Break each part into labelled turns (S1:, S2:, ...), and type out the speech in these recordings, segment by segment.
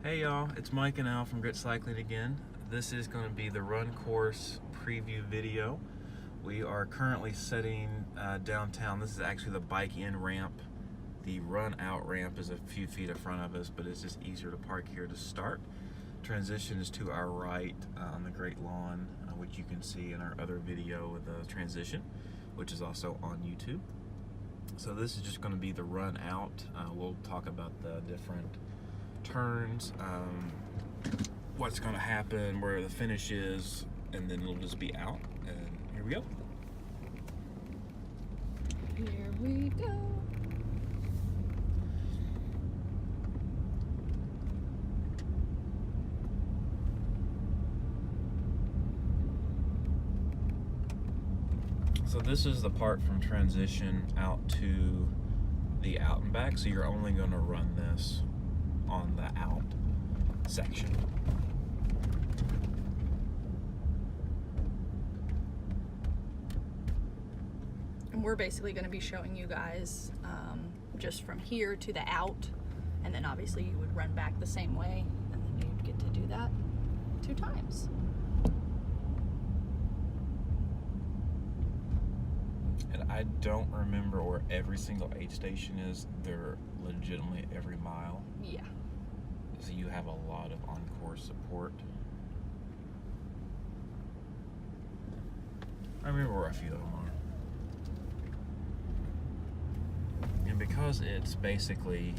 S1: Hey y'all, it's Mike and Al from Grit Cycling again. This is going to be the run course preview video. We are currently sitting downtown. This is actually the bike in ramp. The run out ramp is a few feet in front of us, but it's just easier to park here to start. Transition is to our right on the Great Lawn, which you can see in our other video with the transition, which is also on YouTube. So this is just going to be the run out. We'll talk about the different turns, what's going to happen, where the finish is, and then it'll just be out. And here we go.
S2: Here we go.
S1: So this is the part from transition out to the out and back. So you're only going to run this on the out section.
S2: And we're basically going to be showing you guys just from here to the out, and then obviously you would run back the same way, and then you'd get to do that 2 times.
S1: And I don't remember where every single aid station is. They're legitimately every mile.
S2: Yeah.
S1: So you have a lot of on-course support. I remember where a few of them are. And because it's basically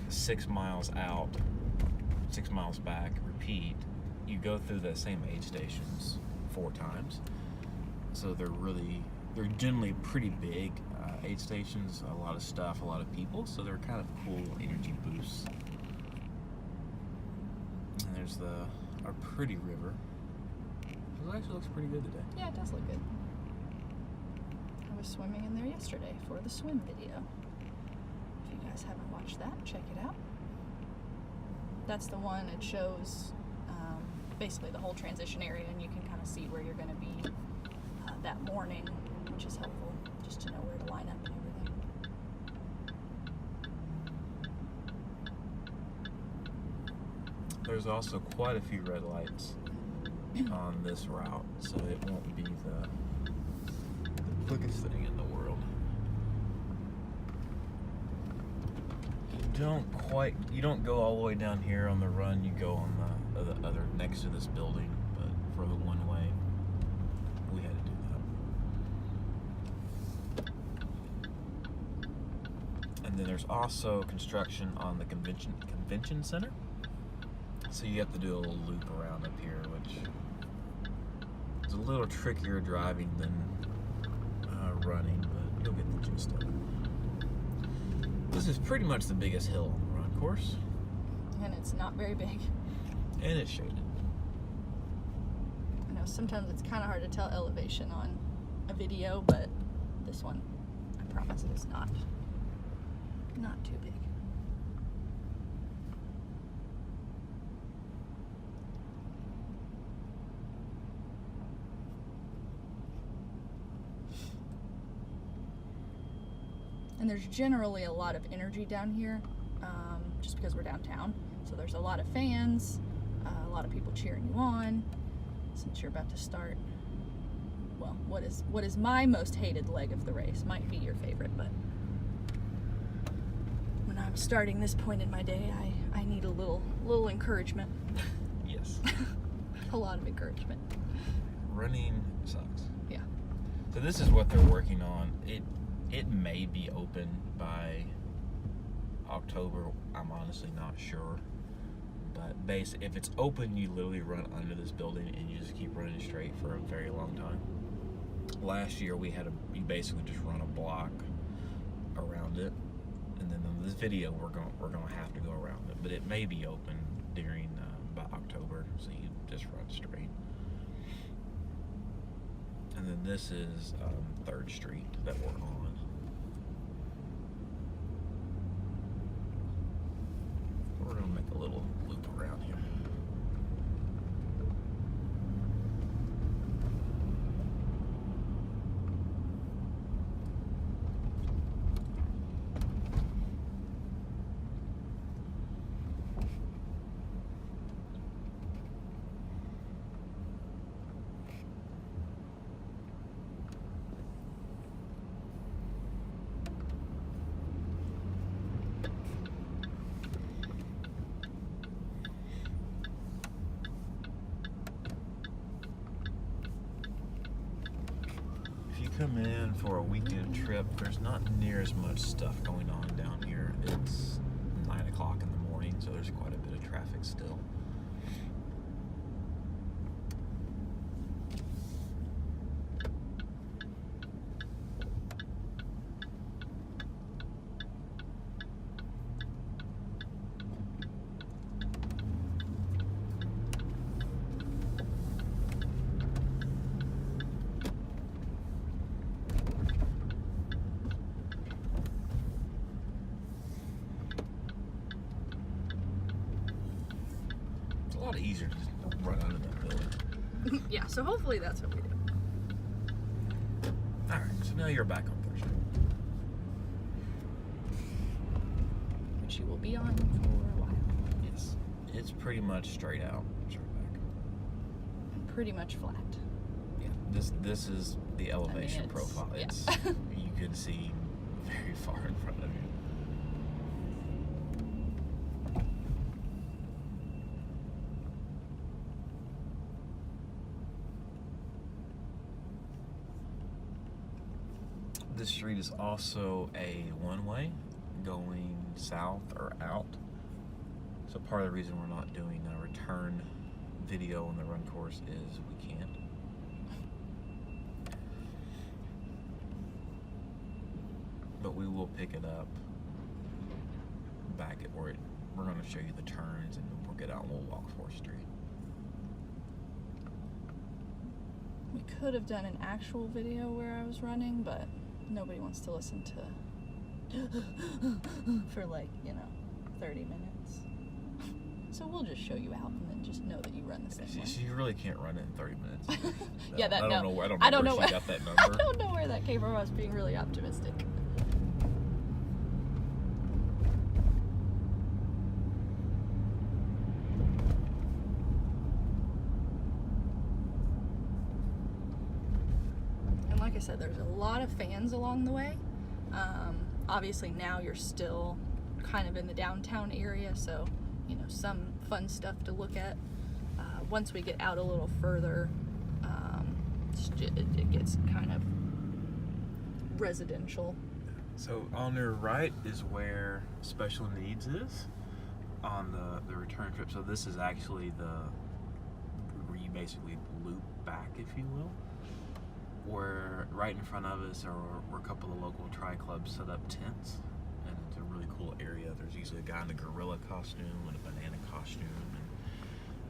S1: 6 miles out, 6 miles back, repeat, you go through the same aid stations 4 times. So they're generally pretty big aid stations, a lot of stuff, a lot of people, so they're kind of cool energy boosts. And there's our pretty river. It actually looks pretty good today.
S2: Yeah, it does look good. I was swimming in there yesterday for the swim video. If you guys haven't watched that, check it out. That's the one. It shows basically the whole transition area, and you can kind of see where you're going to be that morning, which is helpful just to know where to line up and everything.
S1: There's also quite a few red lights on this route, so it won't be the quickest thing in the world. You don't go all the way down here on the run. You go on the other next to this building, but for the one way, we had to do that. And then there's also construction on the convention center. So you have to do a little loop around up here, which is a little trickier driving than running, but you'll get the gist of it. This is pretty much the biggest hill on the run course.
S2: And it's not very big.
S1: And it's shaded.
S2: I know sometimes it's kind of hard to tell elevation on a video, but this one, I promise, it is not too big. And there's generally a lot of energy down here, just because we're downtown. So there's a lot of fans, a lot of people cheering you on. Since you're about to start, well, what is my most hated leg of the race might be your favorite, but when I'm starting this point in my day, I need a little encouragement.
S1: Yes.
S2: A lot of encouragement.
S1: Running sucks.
S2: Yeah.
S1: So this is what they're working on. It may be open by October. I'm honestly not sure. But if it's open, you literally run under this building and you just keep running straight for a very long time. Last year you basically just run a block around it, and then in this video we're going to have to go around it. But it may be open during by October, so you just run straight. And then this is 3rd Street that we're on. We're going to make a little loop around here. come in for a weekend trip, there's not near as much stuff going on down here. It's 9 o'clock in the morning, so there's quite a bit of traffic still. A lot easier to just run under that building.
S2: Yeah, so hopefully that's what we do.
S1: Alright, so now you're back on First Street.
S2: Which you will be on for a while.
S1: Yes. It's pretty much straight out. Straight back.
S2: And pretty much flat.
S1: Yeah. This is the elevation
S2: it's-
S1: profile.
S2: yeah.
S1: It's you can see very far in front of you. This street is also a one-way going south or out. So part of the reason we're not doing a return video on the run course is we can't. But we will pick it up back at where we're going to show you the turns, and we'll get out and we'll walk 4th Street.
S2: We could have done an actual video where I was running, but nobody wants to listen to for like, 30 minutes. So we'll just show you out and then just know that you run the same way.
S1: You really can't run it in 30 minutes.
S2: Yeah,
S1: I don't know where she got that
S2: I
S1: number.
S2: don't know where that came from. I was being really optimistic. And like I said, there's a lot of fans along the way. Obviously now you're still kind of in the downtown area, so some fun stuff to look at. Once we get out a little further, it gets kind of residential.
S1: So on your right is where special needs is on the return trip. So this is actually where you basically loop back, if you will. Where right in front of us are a couple of local tri-clubs set up tents, and it's a really cool area. There's usually a guy in a gorilla costume and a banana costume and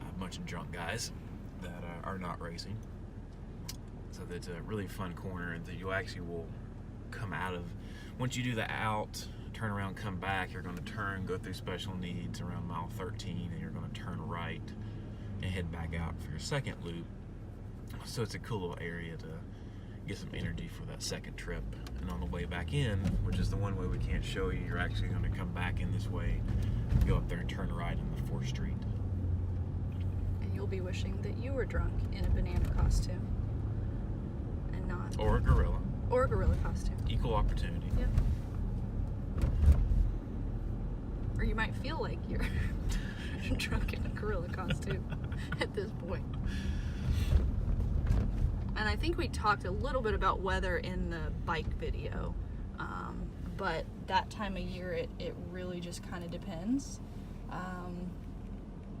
S1: a bunch of drunk guys that are not racing. So it's a really fun corner that you actually will come out of. Once you do the out, turn around, come back, you're going to go through special needs around mile 13, and you're going to turn right and head back out for your second loop. So it's a cool little area to get some energy for that second trip. And on the way back in, which is the one way we can't show you, you're actually going to come back in this way, go up there and turn right on the 4th Street.
S2: And you'll be wishing that you were drunk in a banana costume and not.
S1: Or a gorilla.
S2: Or a gorilla costume.
S1: Equal opportunity.
S2: Yep. Or you might feel like you're drunk in a gorilla costume at this point. And I think we talked a little bit about weather in the bike video, but that time of year it really just kind of depends.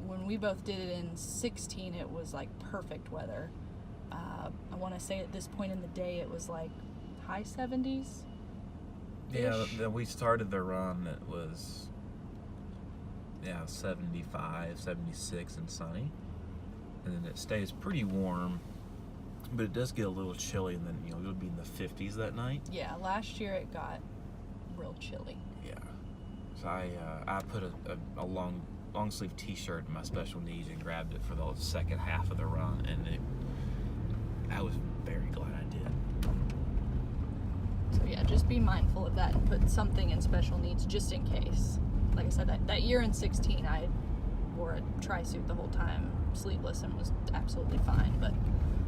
S2: When we both did it in 16, it was like perfect weather. I want to say at this point in the day it was like high 70s.
S1: Yeah, we started the run, it was 75, 76 and sunny, and then it stays pretty warm. But it does get a little chilly, and then it'll be in the 50s that night.
S2: Yeah, last year it got real chilly.
S1: Yeah. So I put a long sleeve T-shirt in my special needs and grabbed it for the second half of the run, and I was very glad I did.
S2: So yeah, just be mindful of that and put something in special needs just in case. Like I said, that year in 16, I wore a tri-suit the whole time, sleeveless, and was absolutely fine. But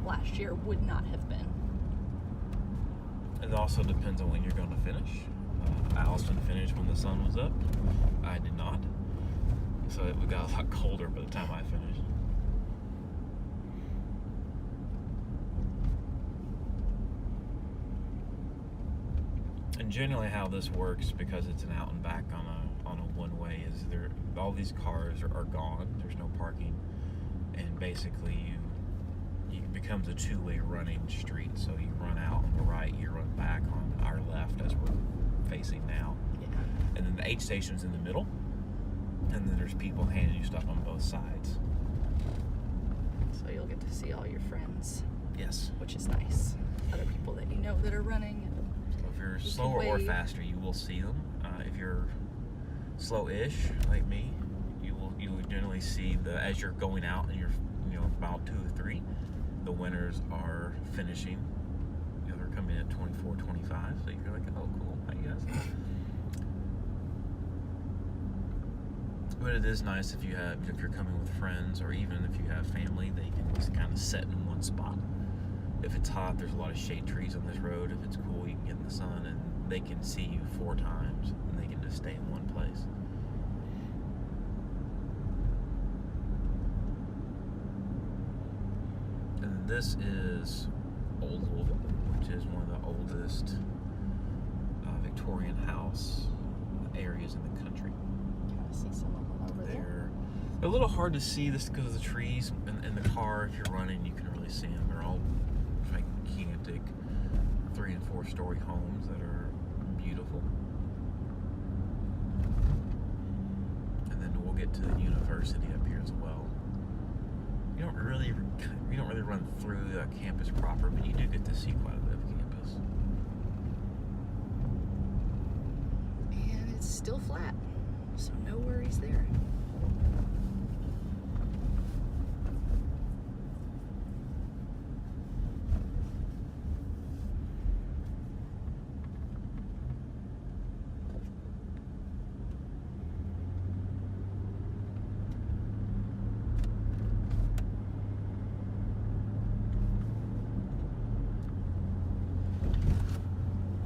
S2: last year would not have been.
S1: It also depends on when you're going to finish. Allison finished when the sun was up. I did not. So it got a lot colder by the time I finished. And generally how this works, because it's an out and back on a one-way, is all these cars are gone. There's no parking, and basically it becomes a two-way running street. So you run out on the right, you run back on our left as we're facing now.
S2: Yeah.
S1: And then the aid station's in the middle, and then there's people handing you stuff on both sides.
S2: So you'll get to see all your friends.
S1: Yes.
S2: Which is nice. Other people that you know that are running.
S1: So if you're
S2: You can
S1: slower or
S2: wave.
S1: faster, you will see them. If you're slow-ish like me, you will generally see as you're going out and you're about 2 or 3, the winners are finishing. They're coming in at 24, 25. So you're like, oh, cool. How you guys? But it is nice if you're coming with friends, or even if you have family, they can just kind of sit in one spot. If it's hot, there's a lot of shade trees on this road. If it's cool, you can get in the sun, and they can see you 4 times, and they can just stay in one place. And this is Old Louisville, which is one of the oldest Victorian house areas in the country.
S2: Kind of see some of them over there.
S1: They're a little hard to see this because of the trees. In the car, if you're running, you can really see them. They're all gigantic 3- and 4-story homes that are beautiful. And then we'll get to the university up here as well. You don't really run through the campus proper, but you do get to see quite a bit of campus.
S2: And it's still flat, so no worries there.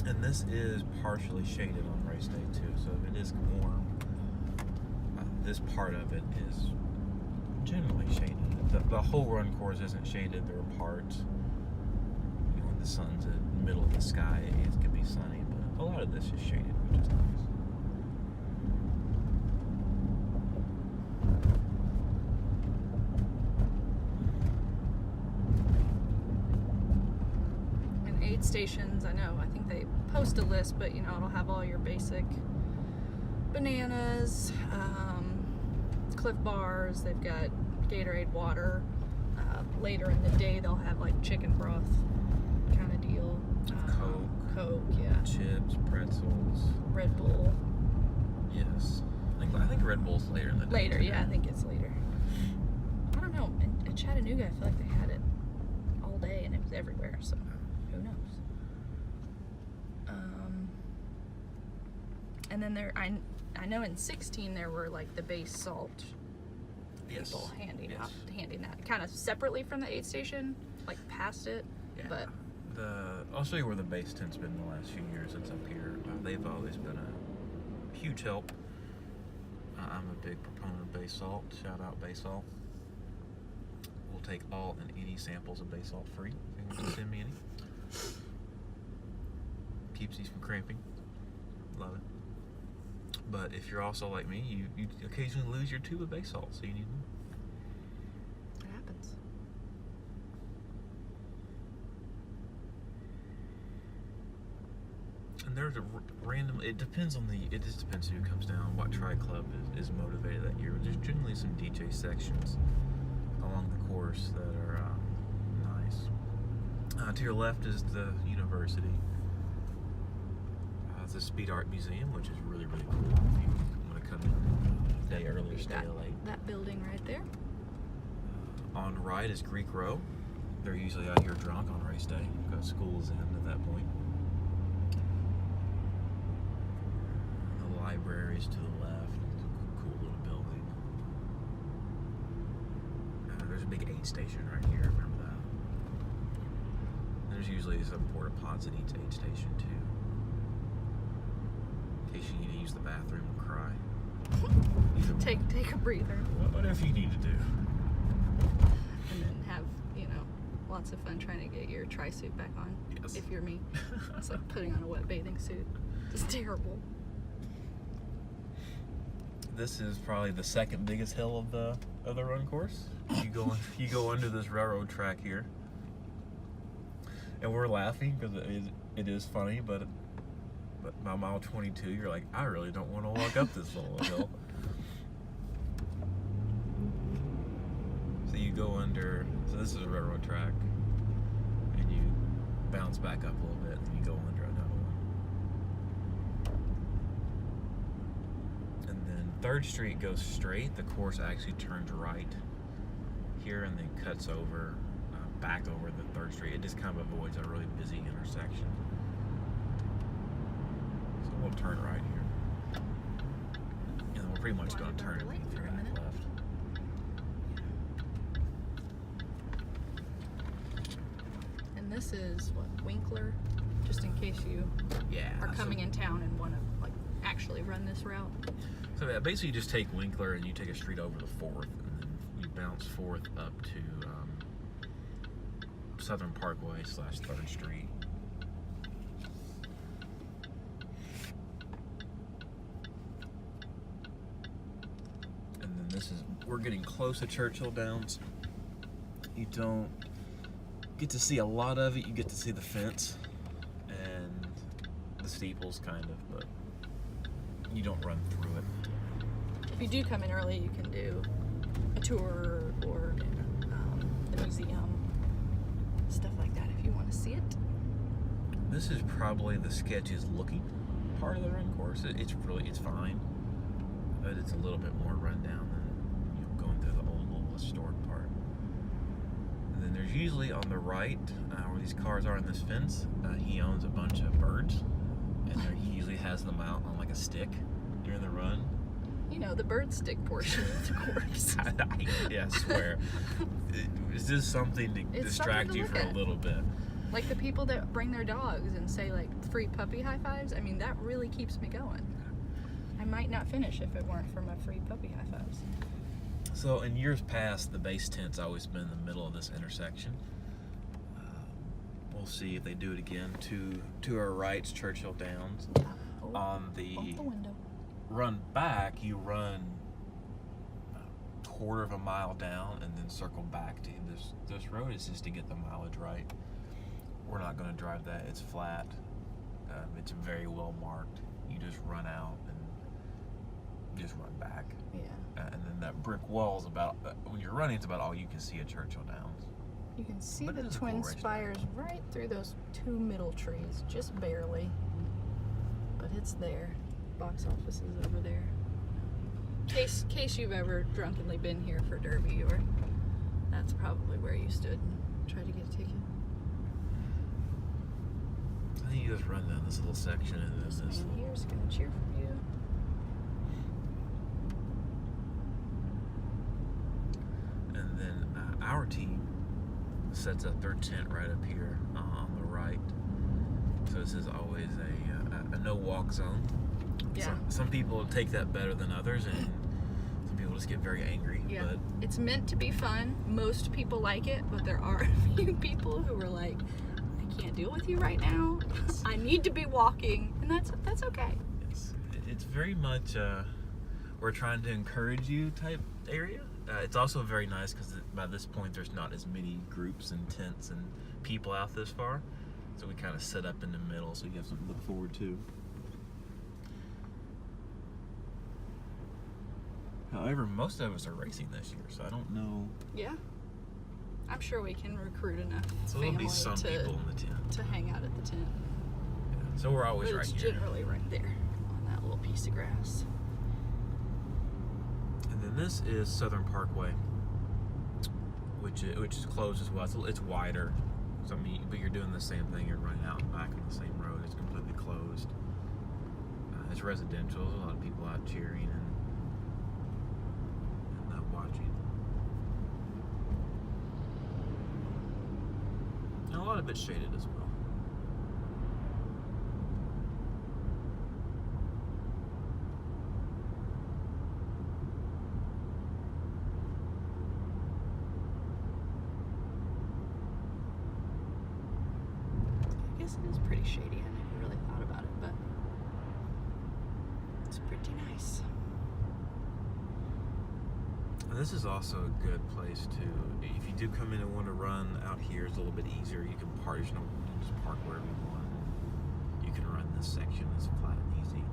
S1: And this is partially shaded on race day too, so if it is warm, this part of it is generally shaded. The whole run course isn't shaded. There are parts, when the sun's in the middle of the sky, it can be sunny, but a lot of this is shaded, which is nice.
S2: Aid stations, I think they post a list, but it'll have all your basic bananas, Cliff bars. They've got Gatorade water. Later in the day they'll have like chicken broth kind of deal. Coke, yeah.
S1: Chips, pretzels.
S2: Red Bull.
S1: Yes. I think Red Bull's later in the day.
S2: Later, yeah, I think it's later. I don't know. In Chattanooga, I feel like they had it all day and it was everywhere, so who knows? And then I know in 16 there were like the base salt people handing that kind of separately from the aid station, like past it.
S1: Yeah.
S2: But
S1: I'll show you where the base tent's been the last few years. It's up here. They've always been a huge help. I'm a big proponent of base salt. Shout out base salt. We'll take all and any samples of base salt free. If you want to send me any. Keeps these from cramping. Love it. But if you're also like me, you occasionally lose your tube of base salt, so you need more.
S2: it happens.
S1: And there's a random, it just depends who comes down, what tri club is motivated that year. There's generally some DJ sections along the course that are nice. To your left is the university. It's a speed art museum, which is really, really cool if you want to come in a day early or stay late.
S2: That building right there.
S1: On the right is Greek Row. They're usually out here drunk on race day because school is in at that point. The library's to the left. It's a cool little building. There's a big aid station right here. Remember that? There's usually some porta pots at each aid station too. In case you need to use the bathroom or cry.
S2: Take a breather.
S1: Whatever you need to do.
S2: And then have, lots of fun trying to get your tri-suit back on.
S1: Yes.
S2: If you're me. It's like putting on a wet bathing suit. It's terrible.
S1: This is probably the second biggest hill of the run course. You go under this railroad track here, and we're laughing because it is funny, but by mile 22, you're like, I really don't want to walk up this little hill. So you go under. So this is a railroad track, and you bounce back up a little bit, and you go under another one. And then 3rd Street goes straight. The course actually turns right here and then cuts over, back over the 3rd Street. It just kind of avoids a really busy intersection. So we'll turn right here. And then we're pretty much going to turn
S2: for a
S1: back
S2: minute.
S1: left.
S2: And this is what, Winkler? Just in case you are coming in town and want to like actually run this route.
S1: So yeah, basically you just take Winkler and you take a street over to 4th, and then you bounce 4th up to Southern Parkway / 3rd Street. And then we're getting close to Churchill Downs. You don't get to see a lot of it. You get to see the fence and the steeples kind of, but you don't run through it.
S2: If you do come in early, you can do a tour or the museum, stuff like that if you want to see it.
S1: This is probably the sketchiest looking part of the run course. It's fine, but it's a little bit more rundown than going through the old little historic part. And then there's usually on the right, where these cars are in this fence, he owns a bunch of birds, and he usually has them out on like a stick during the run.
S2: You know, the bird stick portion of the course.
S1: I swear. It's just something to distract you for a little bit.
S2: Like the people that bring their dogs and say like free puppy high fives. I mean, that really keeps me going. I might not finish if it weren't for my free puppy high fives.
S1: So in years past, the base tent's always been in the middle of this intersection. We'll see if they do it again. To our right's Churchill Downs. On the
S2: window.
S1: Run back, you run a quarter of a mile down and then circle back to this road is just to get the mileage right. We're not going to drive that. It's flat. It's very well marked. You just run out and just run back.
S2: Yeah.
S1: And then that brick wall is about, when you're running, it's about all you can see at Churchill Downs.
S2: You can see
S1: But
S2: the
S1: it is a
S2: twin
S1: cool
S2: spires right through those 2 middle trees, just barely. But it's there. Box office is over there. Case you've ever drunkenly been here for Derby, or that's probably where you stood and tried to get a ticket.
S1: I think you just run down this little section and this
S2: And
S1: little...
S2: here's gonna cheer for you.
S1: And then our team sets up their tent right up here on the right. So this is always a no-walk zone.
S2: Yeah.
S1: Some people take that better than others, and some people just get very angry.
S2: Yeah.
S1: But
S2: It's meant to be fun. Most people like it, but there are a few people who are like, I can't deal with you right now. I need to be walking, and that's okay.
S1: it's very much we're trying to encourage you type area. It's also very nice because by this point there's not as many groups and tents and people out this far, so we kind of set up in the middle so you have something to look forward to. However, most of us are racing this year, so I don't know.
S2: Yeah. I'm sure we can recruit enough
S1: So there'll
S2: family
S1: be some people in the tent.
S2: to hang out at the tent.
S1: Yeah. So we're always
S2: But
S1: right
S2: it's
S1: here.
S2: generally right there on that little piece of grass.
S1: And then this is Southern Parkway, which is closed as well. It's wider, so but you're doing the same thing. You're running out and back on the same road. It's completely closed. It's residential. There's a lot of people out cheering and not watching. And a lot of it's shaded as well.
S2: I guess it is pretty shady. I never really thought about it, but nice.
S1: And this is also a good place to, if you do come in and want to run out here, it's a little bit easier. You can park, you can just park wherever you want. You can run this section, it's flat and easy.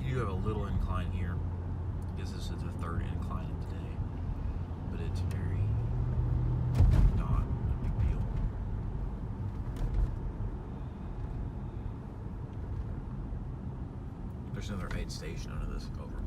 S1: You do have a little incline here. I guess this is the third incline of the day, but it's very not a big deal. There's another aid station under this overpass.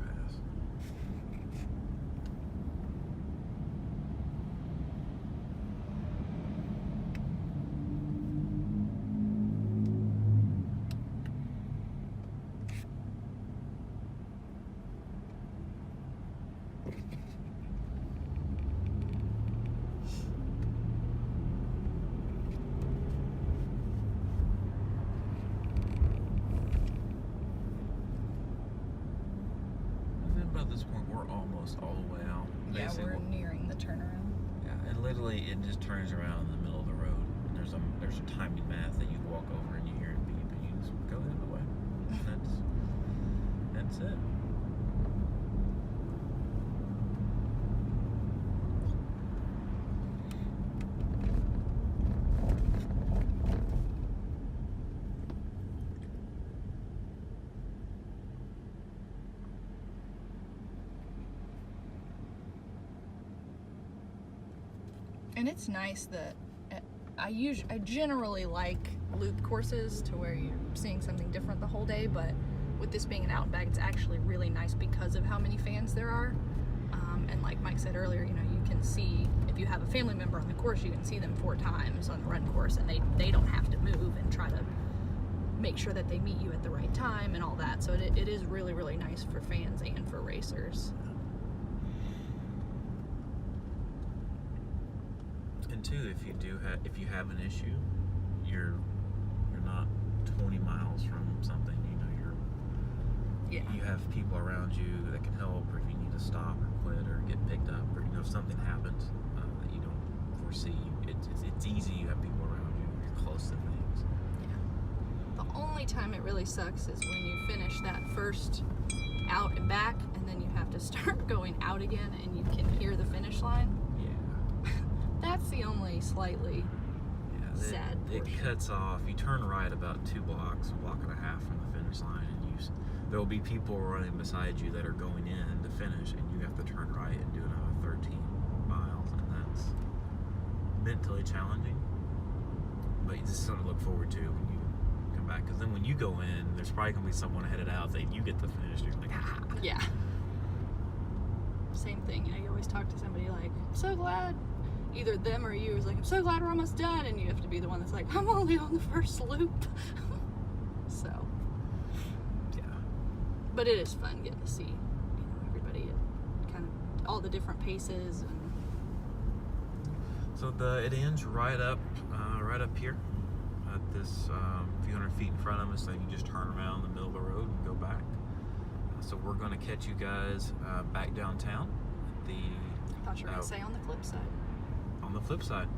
S1: At this point, we're almost all the way out.
S2: Yeah,
S1: Basically,
S2: we're nearing the turnaround.
S1: yeah, and literally it just turns around in the middle of the road. And there's a timing math that you walk over and you hear it beep and you just go the other way. That's it.
S2: And it's nice that I generally like loop courses to where you're seeing something different the whole day, but with this being an out and back, it's actually really nice because of how many fans there are. And like Mike said earlier, you know, you can see, if you have a family member on the course, you can see them 4 times on the run course, and they don't have to move and try to make sure that they meet you at the right time and all that. So it is really, really nice for fans and for racers.
S1: And two, if you have an issue, you're not 20 miles from something. You know, you have people around you that can help, or if you need to stop or quit or get picked up, or you know, if something happens that you don't foresee, it's easy. You have people around you. You're close to things.
S2: Yeah. The only time it really sucks is when you finish that first out and back, and then you have to start going out again, and you can hear the finish line. That's the only slightly sad portion.
S1: It cuts off. You turn right about 2 blocks, a block and a half from the finish line, and there will be people running beside you that are going in to finish, and you have to turn right and do another 13 miles, and that's mentally challenging. But this is something to look forward to when you come back, because then when you go in, there's probably going to be someone headed out that you get to finish. You're like, ah.
S2: Yeah. Same thing. You know, you always talk to somebody like, I'm so glad. Either them or you is like, I'm so glad we're almost done, and you have to be the one that's like, I'm only on the first loop. So
S1: yeah,
S2: but it is fun getting to see, you know, everybody at kind of all the different paces. And
S1: so it ends right up here at this few hundred feet in front of us. So you just turn around in the middle of the road and go back. So we're going to catch you guys back downtown at the
S2: I thought you were going to say on the flip side.
S1: On the flip side.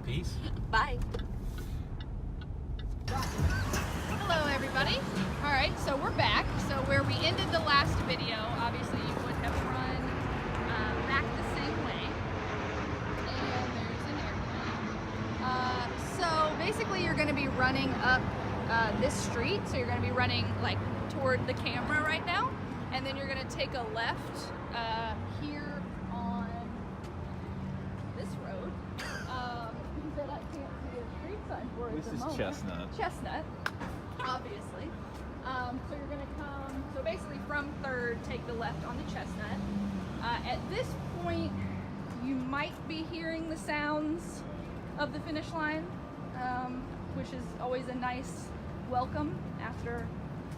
S1: Peace.
S2: Bye. Hello, everybody. All right, so we're back. So where we ended the last video, obviously you would have run back the same way. And there's an airplane. So basically you're going to be running up this street. So you're going to be running like toward the camera right now. And then you're going to take a left here on this road that I can't see a street sign for at the moment.
S1: This is
S2: Chestnut, obviously. So you're going to come, so basically from 3rd, take the left on the Chestnut. At this point, you might be hearing the sounds of the finish line, which is always a nice welcome after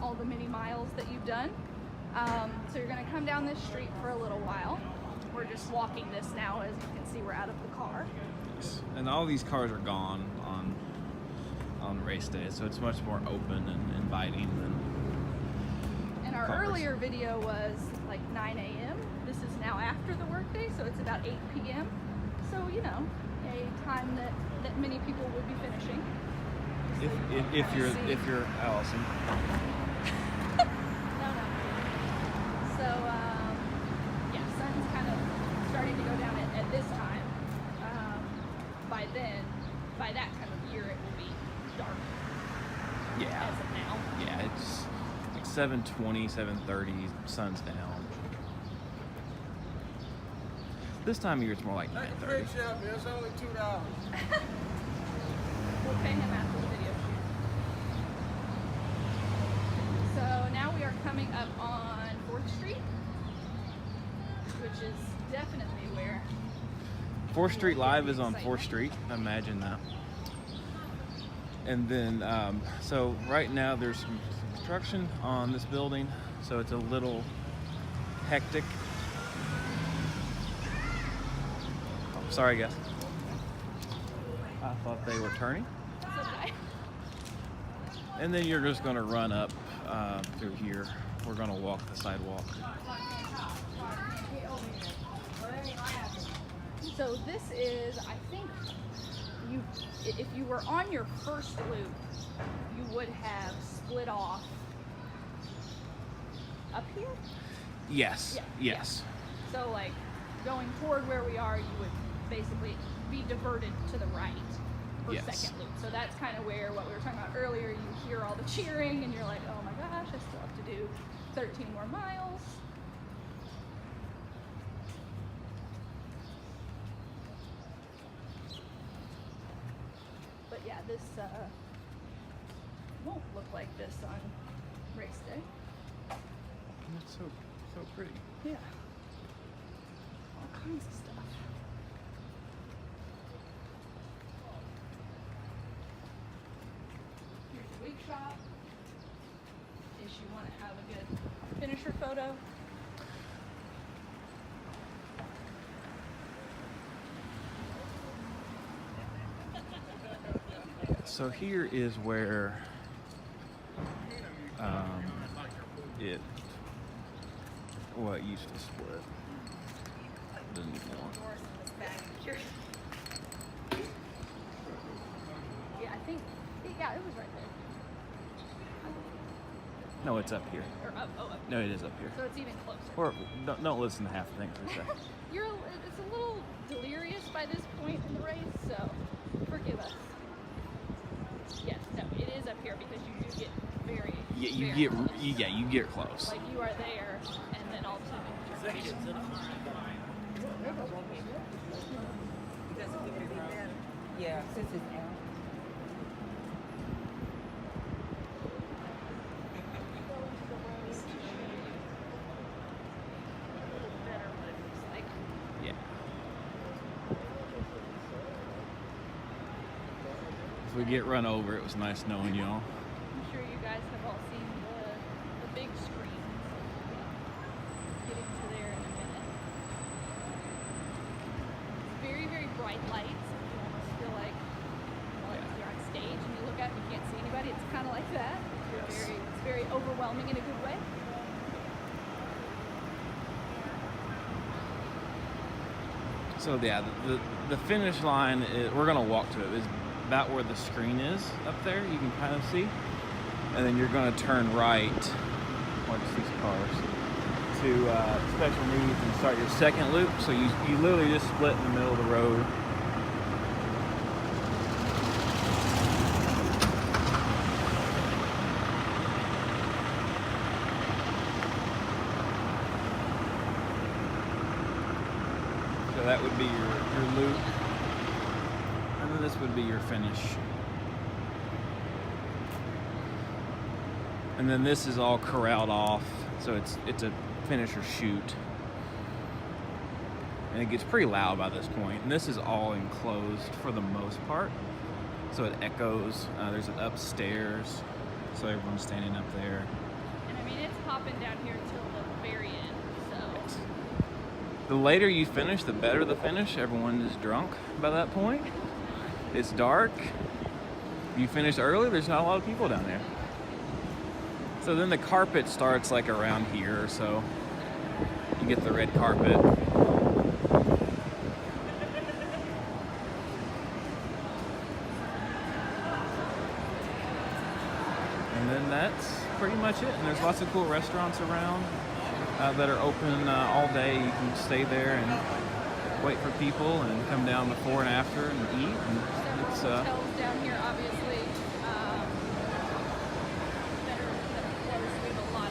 S2: all the many miles that you've done. So you're going to come down this street for a little while. We're just walking this now. As you can see, we're out of the car.
S3: And all these cars are gone on race day, so it's much more open and inviting than
S2: And our
S3: cars.
S2: earlier video was like 9 a.m. This is now after the workday, so it's about 8 p.m. So, you know, a time that many people would be finishing.
S3: If you're Allison.
S2: No.
S3: 7:20, 7:30, sun's down. This time of year it's more like 9:30.
S4: It's only $2.
S2: We'll pay him after the video shoot. So now we are coming up on 4th Street, which is definitely where
S3: 4th Street Live is on 4th Street. Imagine that. And then, so right now there's some construction on this building, so it's a little hectic. Oh, sorry, guys. I thought they were turning.
S2: it's okay.
S3: And then you're just going to run up through here. We're going to walk the sidewalk.
S2: So this is, I think, if you were on your first loop, you would have split off up here.
S3: Yes.
S2: Yeah,
S3: Yes.
S2: So like going toward where we are, you would basically be diverted to the right for
S3: Yes.
S2: second loop. So that's kind of where what we were talking about earlier, you hear all the cheering and you're like, oh my gosh, I still have to do 13 more miles. But yeah, this won't look like this on race day.
S3: That's so pretty.
S2: Yeah. All kinds of stuff. Here's the wig shop. In case you want to have a good finisher photo.
S3: So here is where it used to split. Doesn't anymore.
S2: Yeah, I think, yeah, it was right there.
S3: No, it's up here.
S2: Or up, oh, up.
S3: No, it is up here.
S2: So it's even closer.
S3: Or don't listen to half the things we say.
S2: It's a little delirious by this point in the race, so forgive us. Yes, no, it is up here because you do get very, very close.
S3: You get close.
S2: Like you are there, and then all of a sudden you just
S5: Yeah, since it's out.
S2: better what it looks like.
S3: Yeah. If we get run over, it was nice knowing y'all.
S2: I'm sure you guys have all seen the big screens. Getting to there in a minute. It's very, very bright lights. You almost feel like you're on stage and you look out and you can't see anybody. It's kind of like that.
S3: Yes.
S2: It's very overwhelming in a good way.
S3: So yeah, the finish line, we're gonna walk to it. Is about where the screen is up there. You can kind of see, and then you're gonna turn right. Watch these cars to special needs and start your second loop. So you literally just split in the middle of the road. So that would be your loop. And then this would be your finish. And then this is all corralled off, so it's a finish or shoot. And it gets pretty loud by this point. And this is all enclosed for the most part, so it echoes. There's an upstairs, so everyone's standing up there.
S2: And I mean, it's hopping down here till the very end, so.
S3: The later you finish, the better the finish. Everyone is drunk by that point. It's dark. If you finish early, there's not a lot of people down there. So then the carpet starts like around here, so you get the red carpet. And then that's pretty much it. And there's lots of cool restaurants around that are open all day. You can stay there and wait for people and come down before and after and eat. And it's
S2: hotels down here, obviously, that are close. We have a lot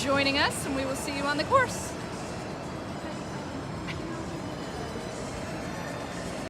S2: joining us, and we will see you on the course.